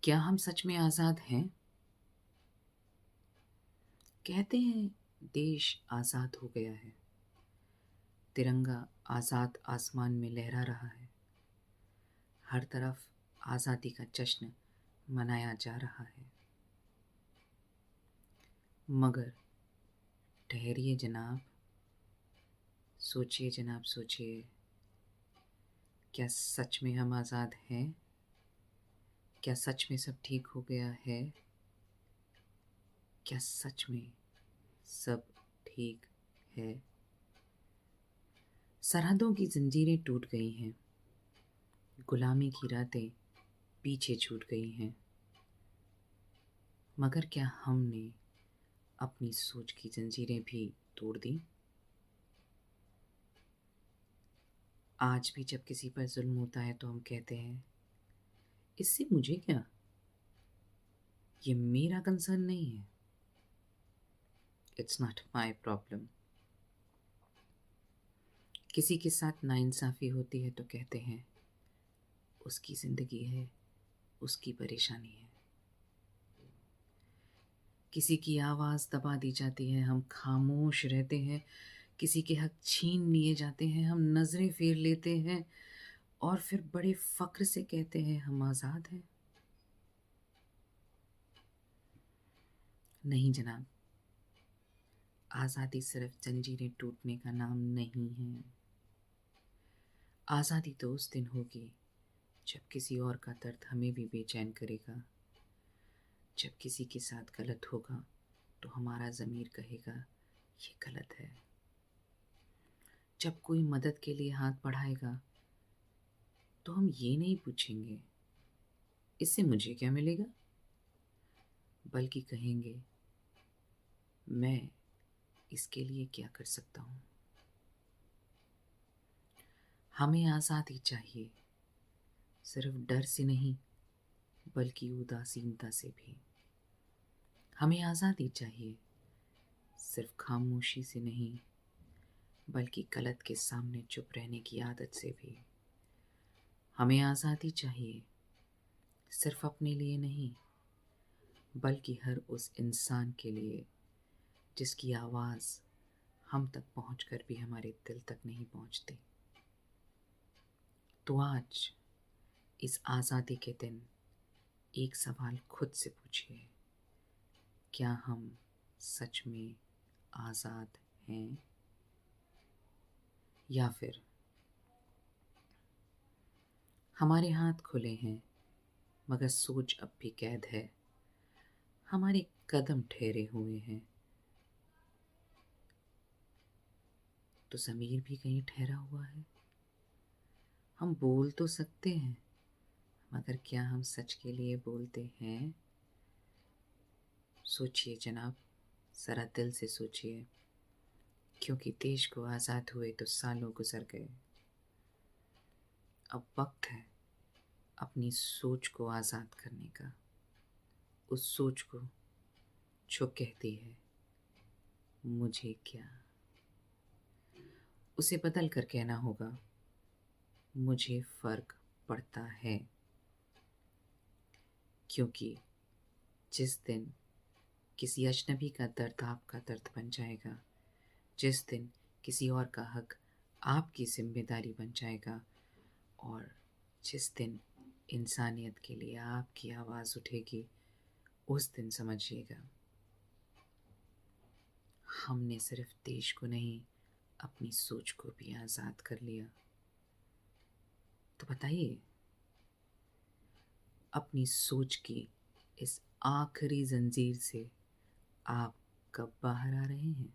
क्या हम सच में आज़ाद हैं? कहते हैं देश आज़ाद हो गया है। तिरंगा आज़ाद आसमान में लहरा रहा है। हर तरफ आज़ादी का जश्न मनाया जा रहा है। मगर ठहरिए जनाब, सोचिए जनाब, सोचिए, क्या सच में हम आज़ाद हैं? क्या सच में सब ठीक हो गया है? क्या सच में सब ठीक है? सरहदों की जंजीरें टूट गई हैं। गुलामी की रातें पीछे छूट गई हैं। मगर क्या हमने अपनी सोच की जंजीरें भी तोड़ दी? आज भी जब किसी पर जुल्म होता है तो हम कहते हैं, इससे मुझे क्या, ये मेरा कंसर्न नहीं है, इट्स नॉट माई प्रॉब्लम। किसी के साथ नाइंसाफ़ी होती है तो कहते हैं, उसकी ज़िंदगी है, उसकी परेशानी है। किसी की आवाज़ दबा दी जाती है, हम खामोश रहते हैं। किसी के हक छीन लिए जाते हैं, हम नज़रें फेर लेते हैं और फिर बड़े फ़ख्र से कहते हैं, हम आज़ाद हैं। नहीं जनाब, आज़ादी सिर्फ जंजीरें टूटने का नाम नहीं है। आज़ादी तो उस दिन होगी जब किसी और का दर्द हमें भी बेचैन करेगा। जब किसी के साथ गलत होगा तो हमारा ज़मीर कहेगा, ये गलत है। जब कोई मदद के लिए हाथ बढ़ाएगा तो हम ये नहीं पूछेंगे, इससे मुझे क्या मिलेगा, बल्कि कहेंगे, मैं इसके लिए क्या कर सकता हूँ। हमें आज़ादी चाहिए, सिर्फ डर से नहीं, बल्कि उदासीनता से भी। हमें आज़ादी चाहिए, सिर्फ खामोशी से नहीं, बल्कि गलत के सामने चुप रहने की आदत से भी। हमें आज़ादी चाहिए, सिर्फ अपने लिए नहीं, बल्कि हर उस इंसान के लिए जिसकी आवाज़ हम तक पहुंचकर भी हमारे दिल तक नहीं पहुंचती। तो आज इस आज़ादी के दिन एक सवाल खुद से पूछिए, क्या हम सच में आज़ाद हैं? या फिर हमारे हाथ खुले हैं मगर सोच अब भी कैद है, हमारे कदम ठहरे हुए हैं तो ज़मीर भी कहीं ठहरा हुआ है। हम बोल तो सकते हैं, मगर क्या हम सच के लिए बोलते हैं? सोचिए जनाब, ज़रा दिल से सोचिए, क्योंकि देश को आज़ाद हुए तो सालों गुजर गए। अब वक्त है अपनी सोच को आज़ाद करने का। उस सोच को जो कहती है, मुझे क्या, उसे बदल कर कहना होगा, मुझे फ़र्क पड़ता है। क्योंकि जिस दिन किसी अजनबी का दर्द आपका दर्द बन जाएगा, जिस दिन किसी और का हक आपकी जिम्मेदारी बन जाएगा, और जिस दिन इंसानियत के लिए आपकी आवाज़ उठेगी, उस दिन समझिएगा, हमने सिर्फ देश को नहीं, अपनी सोच को भी आज़ाद कर लिया। तो बताइए, अपनी सोच की इस आखिरी जंजीर से आप कब बाहर आ रहे हैं?